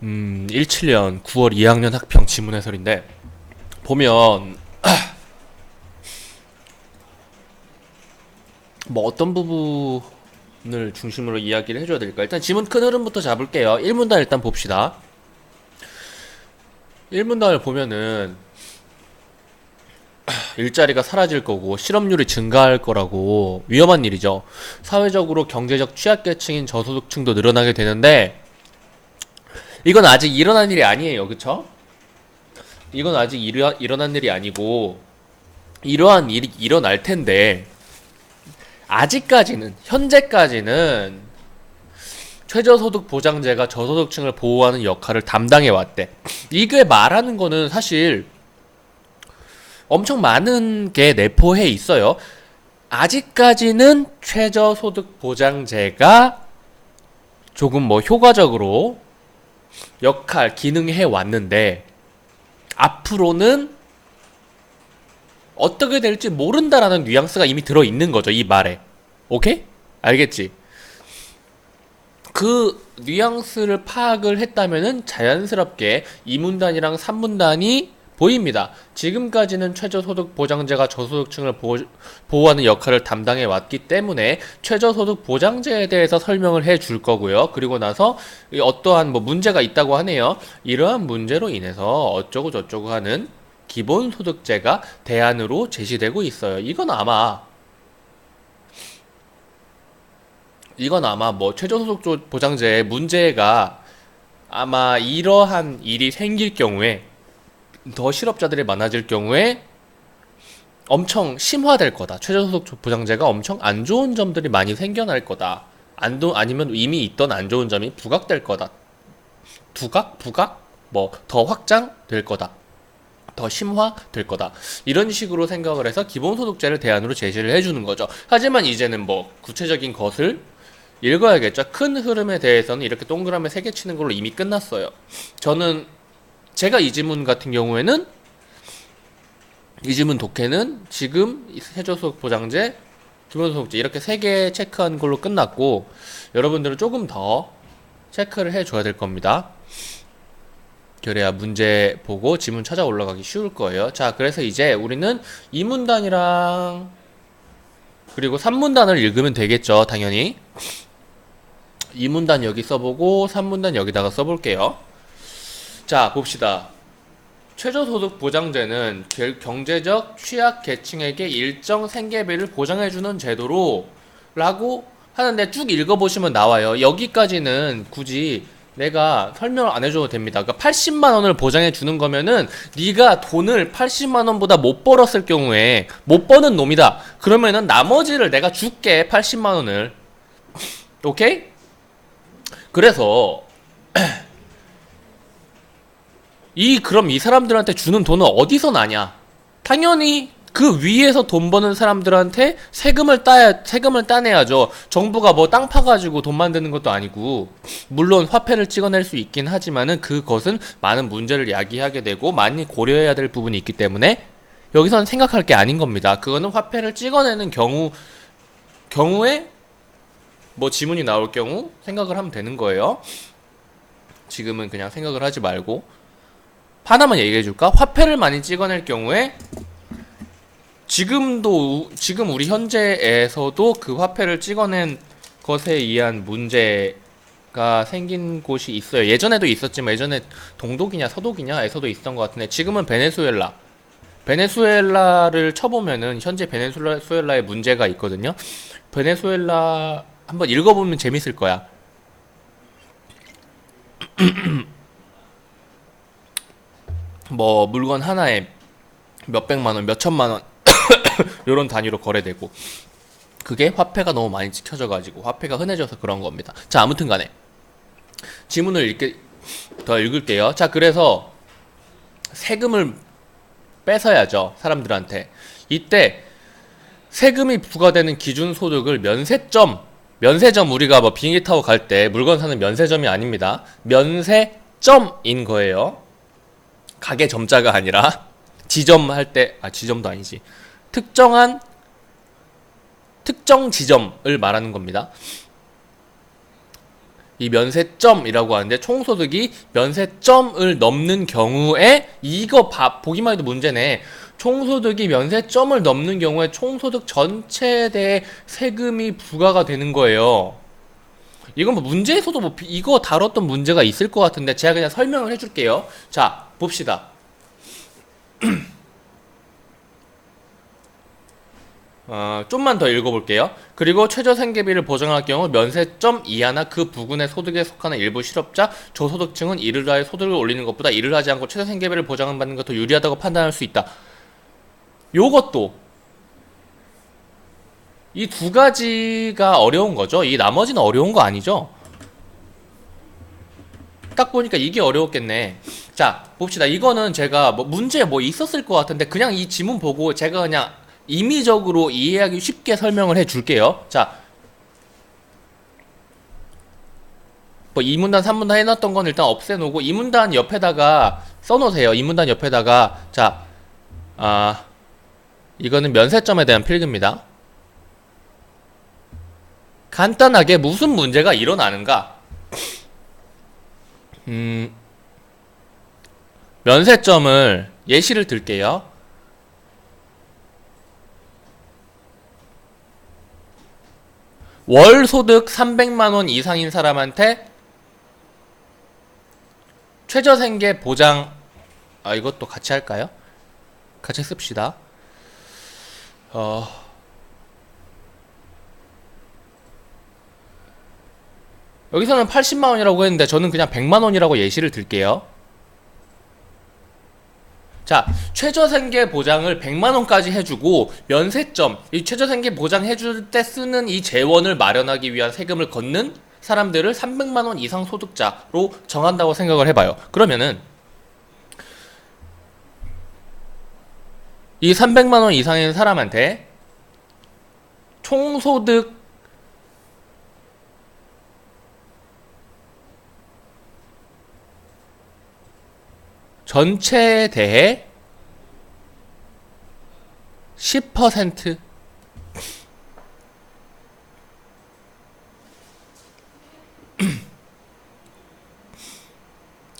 17년 9월 2학년 학평 지문 해설인데 보면 뭐 어떤 부분을 중심으로 이야기를 해줘야 될까? 일단 지문 큰 흐름부터 잡을게요. 1문단 일단 봅시다. 1문단을 보면은 일자리가 사라질 거고 실업률이 증가할 거라고 위험한 일이죠. 사회적으로 경제적 취약계층인 저소득층도 늘어나게 되는데 이건 아직 일어난 일이 아니에요. 그쵸? 이건 아직 일어난 일이 아니고 이러한 일이 일어날 텐데 아직까지는 현재까지는 최저소득 보장제가 저소득층을 보호하는 역할을 담당해 왔대. 이게 말하는 거는 사실 엄청 많은 게 내포해 있어요. 아직까지는 최저소득 보장제가 조금 뭐 효과적으로 기능해 왔는데 앞으로는 어떻게 될지 모른다라는 뉘앙스가 이미 들어있는 거죠, 이 말에. 오케이? 알겠지? 그 뉘앙스를 파악을 했다면은 자연스럽게 2문단이랑 3문단이 보입니다. 지금까지는 최저소득 보장제가 저소득층을 보호하는 역할을 담당해 왔기 때문에 최저소득 보장제에 대해서 설명을 해 줄 거고요. 그리고 나서 어떠한 뭐 문제가 있다고 하네요. 이러한 문제로 인해서 어쩌고 저쩌고 하는 기본소득제가 대안으로 제시되고 있어요. 이건 아마 뭐 최저소득 보장제의 문제가 아마 이러한 일이 생길 경우에 더 실업자들이 많아질 경우에 엄청 심화될 거다. 최저소득 보장제가 엄청 안 좋은 점들이 많이 생겨날 거다. 아니면 이미 있던 안 좋은 점이 부각될 거다. 부각? 뭐 더 확장될 거다. 더 심화될 거다. 이런 식으로 생각을 해서 기본소득제를 대안으로 제시를 해주는 거죠. 하지만 이제는 뭐 구체적인 것을 읽어야겠죠. 큰 흐름에 대해서는 이렇게 동그라미 3개 치는 걸로 이미 끝났어요. 제가 이 지문 같은 경우에는 이 지문 독해는 지금 최저소득 보장제, 기본소득제 이렇게 3개 체크한 걸로 끝났고 여러분들은 조금 더 체크를 해줘야 될 겁니다. 그래야 문제 보고 지문 찾아 올라가기 쉬울 거예요. 자, 그래서 이제 우리는 2문단이랑 그리고 3문단을 읽으면 되겠죠, 당연히. 2문단 여기 써보고 3문단 여기다가 써볼게요. 자, 봅시다. 최저소득 보장제는 경제적 취약 계층에게 일정 생계비를 보장해주는 제도로 라고 하는데 쭉 읽어보시면 나와요. 여기까지는 굳이 내가 설명을 안 해줘도 됩니다. 그러니까 80만 원을 보장해 주는 거면은 네가 돈을 80만 원보다 못 벌었을 경우에 못 버는 놈이다. 그러면은 나머지를 내가 줄게. 80만 원을. 오케이? 그래서 그럼 이 사람들한테 주는 돈은 어디서 나냐? 당연히 그 위에서 돈 버는 사람들한테 세금을 따내야죠. 정부가 뭐 땅 파가지고 돈 만드는 것도 아니고, 물론 화폐를 찍어낼 수 있긴 하지만은 그것은 많은 문제를 야기하게 되고 많이 고려해야 될 부분이 있기 때문에 여기서는 생각할 게 아닌 겁니다. 그거는 화폐를 찍어내는 경우에 뭐 지문이 나올 경우 생각을 하면 되는 거예요. 지금은 그냥 생각을 하지 말고 하나만 얘기해 줄까? 화폐를 많이 찍어낼 경우에 지금 우리 현재에서도 그 화폐를 찍어낸 것에 의한 문제가 생긴 곳이 있어요. 예전에도 있었지만 예전에 동독이냐 서독이냐에서도 있었던 것 같은데 지금은 베네수엘라를 쳐보면은 현재 베네수엘라에 문제가 있거든요. 베네수엘라 한번 읽어보면 재밌을 거야. 뭐 물건 하나에 몇백만 원, 몇천만 원 요런 단위로 거래되고 그게 화폐가 너무 많이 찍혀져가지고 화폐가 흔해져서 그런 겁니다. 자, 아무튼 간에 지문을 더 읽을게요. 자, 그래서 세금을 뺏어야죠, 사람들한테. 이때 세금이 부과되는 기준소득을 면세점 우리가 뭐 비행기 타고 갈 때 물건 사는 면세점이 아닙니다. 면세점인 거예요. 가게 점자가 아니라 지점 할 때, 지점도 아니지. 특정 지점을 말하는 겁니다. 이 면세점이라고 하는데 총소득이 면세점을 넘는 경우에 이거 보기만 해도 문제네. 총소득이 면세점을 넘는 경우에 총소득 전체에 대해 세금이 부과가 되는 거예요. 이건 뭐 문제에서도 뭐 이거 다뤘던 문제가 있을 것 같은데 제가 그냥 설명을 해줄게요. 자, 봅시다. 좀만 더 읽어볼게요. 그리고 최저생계비를 보장할 경우 면세점 이하나 그 부근의 소득에 속하는 일부 실업자, 저소득층은 이를 하여 소득을 올리는 것보다 이를 하지 않고 최저생계비를 보장받는 것도 유리하다고 판단할 수 있다. 요것도 이 두 가지가 어려운 거죠. 이 나머지는 어려운 거 아니죠? 딱 보니까 이게 어려웠겠네. 자, 봅시다. 이거는 제가 뭐 문제 뭐 있었을 것 같은데 그냥 이 지문 보고 제가 그냥 임의적으로 이해하기 쉽게 설명을 해 줄게요. 자, 뭐 2문단, 3문단 해놨던 건 일단 없애놓고 2문단 옆에다가 써놓으세요. 2문단 옆에다가 자, 이거는 면세점에 대한 필기입니다. 간단하게 무슨 문제가 일어나는가? 면세점을 예시를 들게요. 월 소득 300만원 이상인 사람한테 최저생계 보장, 이것도 같이 할까요? 같이 씁시다. 여기서는 80만원이라고 했는데 저는 그냥 100만원이라고 예시를 들게요. 자, 최저생계 보장을 100만원까지 해주고 면세점, 이 최저생계 보장 해줄 때 쓰는 이 재원을 마련하기 위한 세금을 걷는 사람들을 300만원 이상 소득자로 정한다고 생각을 해봐요. 그러면은 이 300만원 이상인 사람한테 총소득 전체에 대해 10%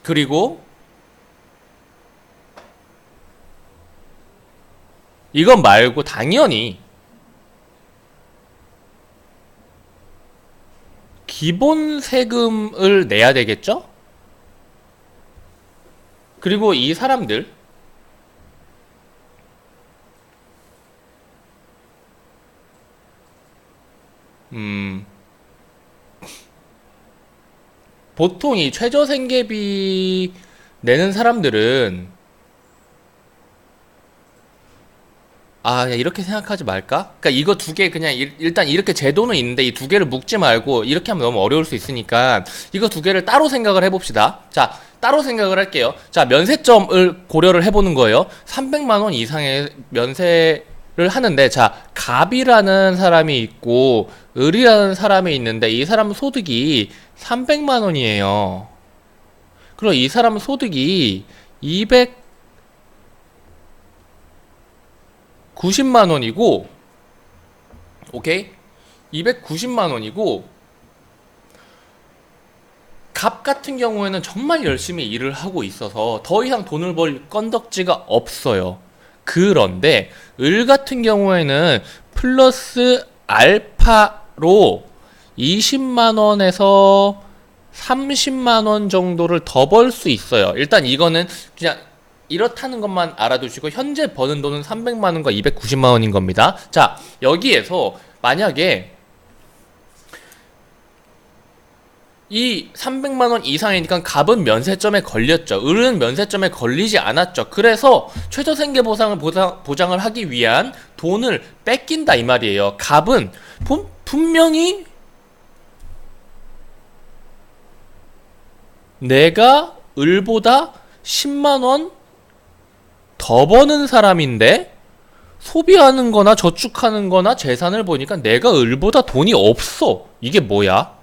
그리고 이건 말고 당연히 기본 세금을 내야 되겠죠? 그리고 이 사람들 보통 이 최저생계비 내는 사람들은 이렇게 생각하지 말까? 그러니까 이거 두 개 그냥 일단 이렇게 제도는 있는데 이 두 개를 묶지 말고 이렇게 하면 너무 어려울 수 있으니까 이거 두 개를 따로 생각을 해봅시다. 자, 따로 생각을 할게요. 자, 면세점을 고려를 해보는 거예요. 300만원 이상의 면세를 하는데, 자, 갑이라는 사람이 있고 을이라는 사람이 있는데 이 사람 소득이 300만원이에요. 그럼 이 사람 소득이 290만원이고, 오케이? 290만원이고, 갑 같은 경우에는 정말 열심히 일을 하고 있어서 더 이상 돈을 벌 건덕지가 없어요. 그런데 을 같은 경우에는 플러스 알파로 20만원에서 30만원 정도를 더 벌 수 있어요. 일단 이거는 그냥 이렇다는 것만 알아두시고 현재 버는 돈은 300만원과 290만원인 겁니다. 자, 여기에서 만약에 이 300만원 이상이니까 갑은 면세점에 걸렸죠. 을은 면세점에 걸리지 않았죠. 그래서 최저생계 보상을 보장을 하기 위한 돈을 뺏긴다 이 말이에요. 갑은 분명히 내가 을보다 10만원 더 버는 사람인데 소비하는 거나 저축하는 거나 재산을 보니까 내가 을보다 돈이 없어. 이게 뭐야?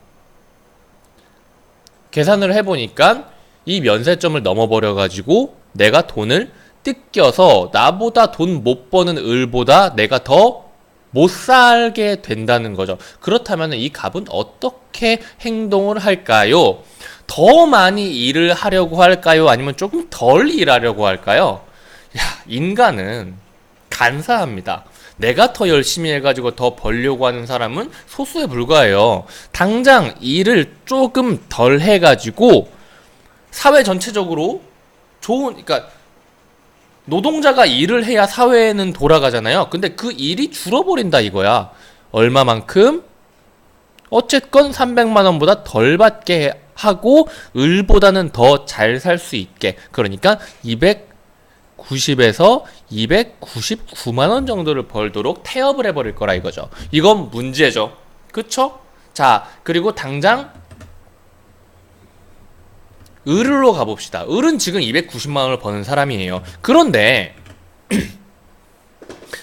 계산을 해보니까 이 면세점을 넘어버려가지고 내가 돈을 뜯겨서 나보다 돈 못 버는 을보다 내가 더 못 살게 된다는 거죠. 그렇다면 이 갑은 어떻게 행동을 할까요? 더 많이 일을 하려고 할까요? 아니면 조금 덜 일하려고 할까요? 야, 인간은 간사합니다. 내가 더 열심히 해가지고 더 벌려고 하는 사람은 소수에 불과해요. 당장 일을 조금 덜 해가지고 사회 전체적으로 그러니까 노동자가 일을 해야 사회는 돌아가잖아요. 근데 그 일이 줄어버린다 이거야. 얼마만큼? 어쨌건 300만 원보다 덜 받게 하고 을보다는 더 잘 살 수 있게. 그러니까 290에서 299만 원 정도를 벌도록 태업을 해버릴 거라 이거죠. 이건 문제죠. 그쵸? 자, 그리고 당장 을으로 가봅시다. 을은 지금 290만 원을 버는 사람이에요. 그런데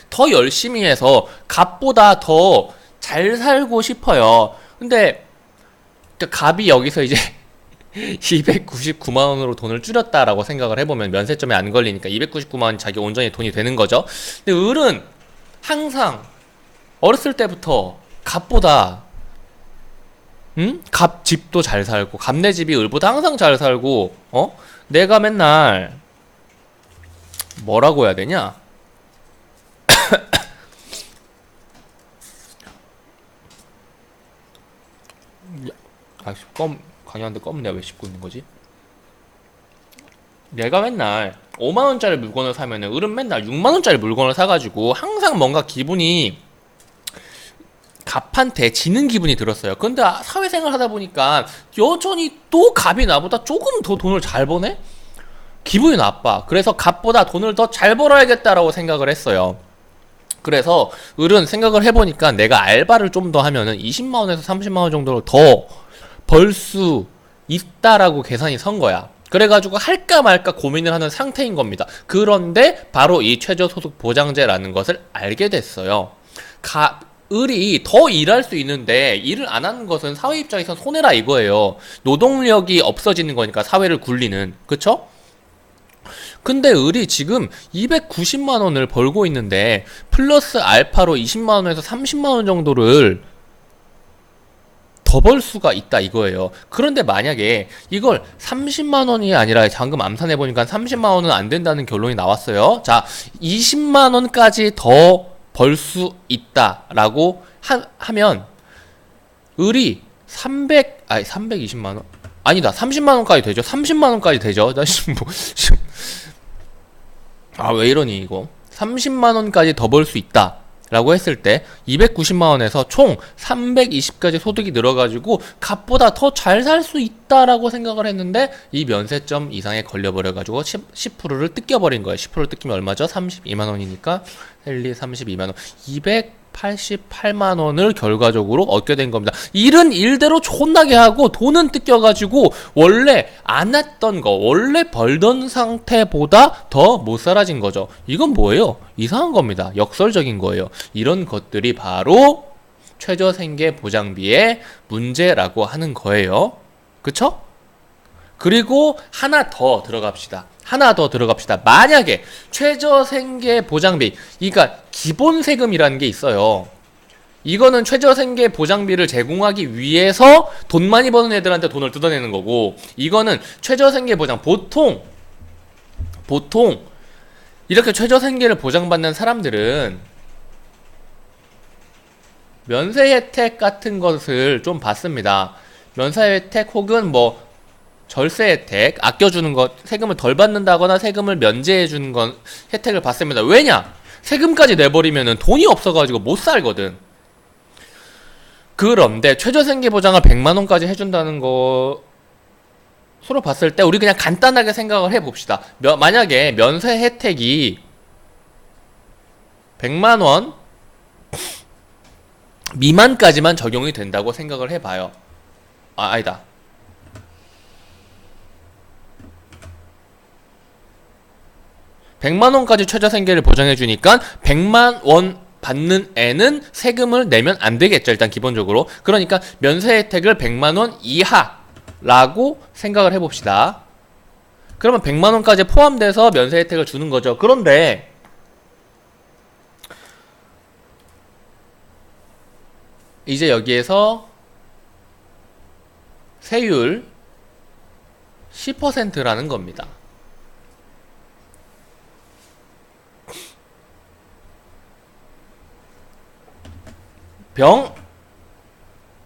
더 열심히 해서 갑보다 더 잘 살고 싶어요. 근데 갑이 여기서 이제 299만 원으로 돈을 줄였다라고 생각을 해보면 면세점에 안 걸리니까 299만 원 자기 온전히 돈이 되는 거죠. 근데 을은 항상 어렸을 때부터 갑보다 갑 집도 잘 살고 갑네 집이 을보다 항상 잘 살고 내가 맨날 뭐라고 해야 되냐? 강요한데 껌 내가 왜 씹고 있는 거지? 내가 맨날 5만 원짜리 물건을 사면은 을은 맨날 6만 원짜리 물건을 사가지고 항상 뭔가 기분이 갑한테 지는 기분이 들었어요. 근데 사회생활 하다 보니까 여전히 또 갑이 나보다 조금 더 돈을 잘 버네? 기분이 나빠. 그래서 갑보다 돈을 더 잘 벌어야겠다라고 생각을 했어요. 그래서 을은 생각을 해보니까 내가 알바를 좀 더 하면은 20만 원에서 30만 원 정도를 더 벌 수 있다라고 계산이 선 거야. 그래가지고 할까 말까 고민을 하는 상태인 겁니다. 그런데 바로 이 최저소득 보장제라는 것을 알게 됐어요. 을이 더 일할 수 있는데 일을 안 하는 것은 사회 입장에선 손해라 이거예요. 노동력이 없어지는 거니까 사회를 굴리는. 그쵸? 근데 을이 지금 290만 원을 벌고 있는데 플러스 알파로 20만 원에서 30만 원 정도를 더 벌 수가 있다 이거예요. 그런데 만약에 이걸 30만 원이 아니라 방금 암산해 보니까 30만 원은 안 된다는 결론이 나왔어요. 자, 20만 원까지 더 벌 수 있다라고 하면 을이 320만 원 아니다. 30만 원까지 되죠. 30만 원까지 되죠. 나 지금 왜 이러니 이거. 30만 원까지 더 벌 수 있다. 라고 했을 때 290만 원에서 총 320까지 소득이 늘어가지고 갑보다 더 잘 살 수 있다라고 생각을 했는데 이 면세점 이상에 걸려버려가지고 10%를 뜯겨버린 거예요. 10%를 뜯기면 얼마죠? 32만 원이니까 1, 2, 32만 원 288만 원을 결과적으로 얻게 된 겁니다. 일은 일대로 존나게 하고 돈은 뜯겨가지고 원래 안 했던 거 원래 벌던 상태보다 더 못 살아진 거죠. 이건 뭐예요? 이상한 겁니다. 역설적인 거예요. 이런 것들이 바로 최저생계보장비의 문제라고 하는 거예요. 그쵸? 그리고 하나 더 들어갑시다. 만약에 최저생계보장비, 그러니까 기본세금이라는 게 있어요. 이거는 최저생계보장비를 제공하기 위해서 돈 많이 버는 애들한테 돈을 뜯어내는 거고, 이거는 최저생계보장, 보통 이렇게 최저생계를 보장받는 사람들은 면세 혜택 같은 것을 좀 받습니다. 면세 혜택 혹은 절세 혜택, 아껴주는 것, 세금을 덜 받는다거나 세금을 면제해주는 건 혜택을 받습니다. 왜냐? 세금까지 내버리면은 돈이 없어가지고 못 살거든. 그런데 최저생계보장을 100만원까지 해준다는 거 서로 봤을 때 우리 그냥 간단하게 생각을 해봅시다. 만약에 면세 혜택이 100만원 미만까지만 적용이 된다고 생각을 해봐요. 아니다. 100만원까지 최저생계를 보장해주니까 100만원 받는 애는 세금을 내면 안 되겠죠. 일단 기본적으로. 그러니까 면세 혜택을 100만원 이하라고 생각을 해봅시다. 그러면 100만원까지 포함돼서 면세 혜택을 주는 거죠. 그런데 이제 여기에서 세율 10%라는 겁니다.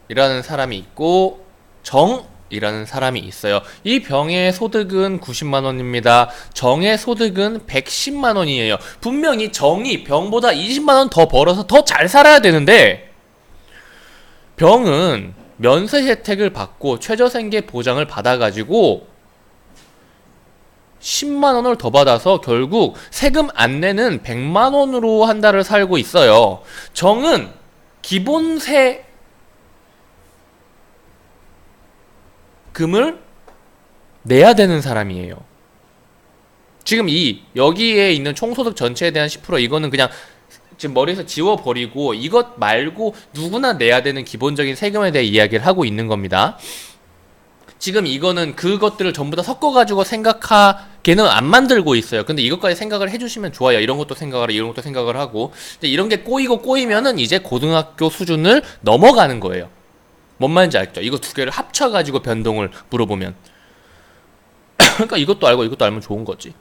병이라는 사람이 있고 정이라는 사람이 있어요. 이 병의 소득은 90만 원입니다. 정의 소득은 110만 원이에요. 분명히 정이 병보다 20만 원 더 벌어서 더 잘 살아야 되는데 병은 면세 혜택을 받고 최저생계 보장을 받아가지고 10만 원을 더 받아서 결국 세금 안 내는 100만 원으로 한 달을 살고 있어요. 정은 기본세 금을 내야 되는 사람이에요. 지금 여기에 있는 총소득 전체에 대한 10% 이거는 그냥 지금 머리에서 지워버리고 이것 말고 누구나 내야 되는 기본적인 세금에 대해 이야기를 하고 있는 겁니다. 지금 이거는 그것들을 전부 다 섞어가지고 걔는 안 만들고 있어요. 근데 이것까지 생각을 해주시면 좋아요. 이런 것도 생각을 이런 것도 생각을 하고 이런 게 꼬이면은 이제 고등학교 수준을 넘어가는 거예요. 뭔 말인지 알죠? 이거 두 개를 합쳐가지고 변동을 물어보면 그러니까 이것도 알고 이것도 알면 좋은 거지.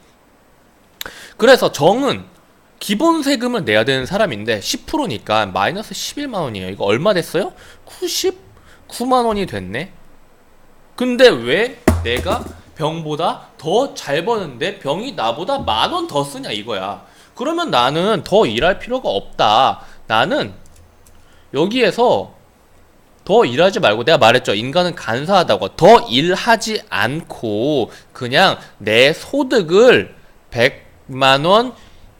그래서 정은 기본 세금을 내야 되는 사람인데 10%니까 마이너스 11만 원이에요. 이거 얼마 됐어요? 99만 원이 됐네. 근데 왜 내가 병보다 더 잘 버는데 병이 나보다 10,000원 더 쓰냐 이거야. 그러면 나는 더 일할 필요가 없다. 나는 여기에서 더 일하지 말고 내가 말했죠. 인간은 간사하다고. 더 일하지 않고 그냥 내 소득을 100만 원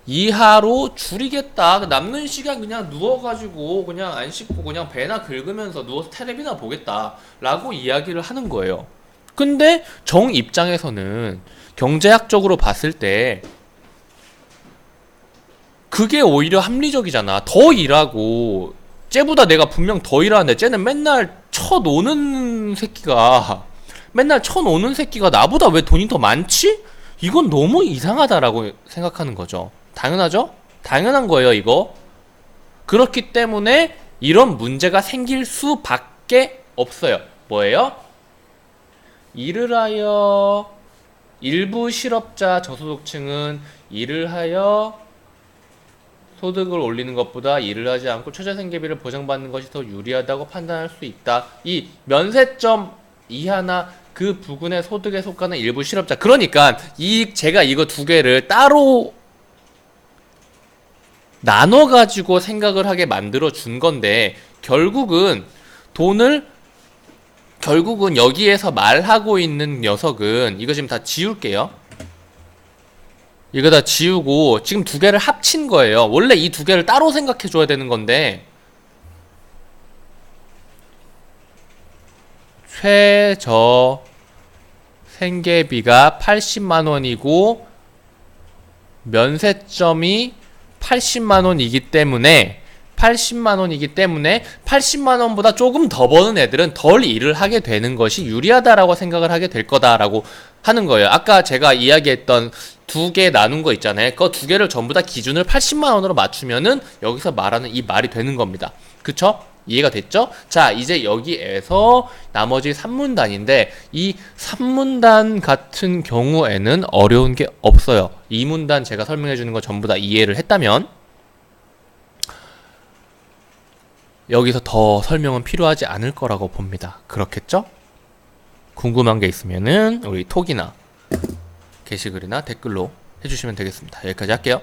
이하로 줄이겠다. 남는 시간 그냥 누워가지고 그냥 안 씻고 그냥 배나 긁으면서 누워서 텔레비나 보겠다 라고 이야기를 하는 거예요. 근데 정 입장에서는 경제학적으로 봤을 때 그게 오히려 합리적이잖아. 더 일하고 쟤보다 내가 분명 더 일하는데 쟤는 맨날 쳐노는 새끼가 나보다 왜 돈이 더 많지? 이건 너무 이상하다라고 생각하는 거죠. 당연하죠? 당연한 거예요, 이거. 그렇기 때문에 이런 문제가 생길 수밖에 없어요. 뭐예요? 일을 하여 일부 실업자 저소득층은 일을 하여 소득을 올리는 것보다 일을 하지 않고 최저생계비를 보장받는 것이 더 유리하다고 판단할 수 있다. 이 면세점 이하나 그 부근의 소득에 속하는 일부 실업자. 그러니까 제가 이거 두 개를 따로 나눠가지고 생각을 하게 만들어 준 건데 결국은 여기에서 말하고 있는 녀석은 이거 지금 다 지울게요. 이거 다 지우고 지금 두 개를 합친 거예요. 원래 이 두 개를 따로 생각해 줘야 되는 건데 최저 생계비가 80만 원이고 면세점이 80만 원이기 때문에 80만 원보다 조금 더 버는 애들은 덜 일을 하게 되는 것이 유리하다라고 생각을 하게 될 거다라고 하는 거예요. 아까 제가 이야기했던 두 개 나눈 거 있잖아요. 그 두 개를 전부 다 기준을 80만 원으로 맞추면은 여기서 말하는 이 말이 되는 겁니다. 그쵸? 이해가 됐죠? 자, 이제 여기에서 나머지 3문단인데 이 3문단 같은 경우에는 어려운 게 없어요. 2문단 제가 설명해 주는 거 전부 다 이해를 했다면 여기서 더 설명은 필요하지 않을 거라고 봅니다. 그렇겠죠? 궁금한 게 있으면은 우리 톡이나 게시글이나 댓글로 해주시면 되겠습니다. 여기까지 할게요.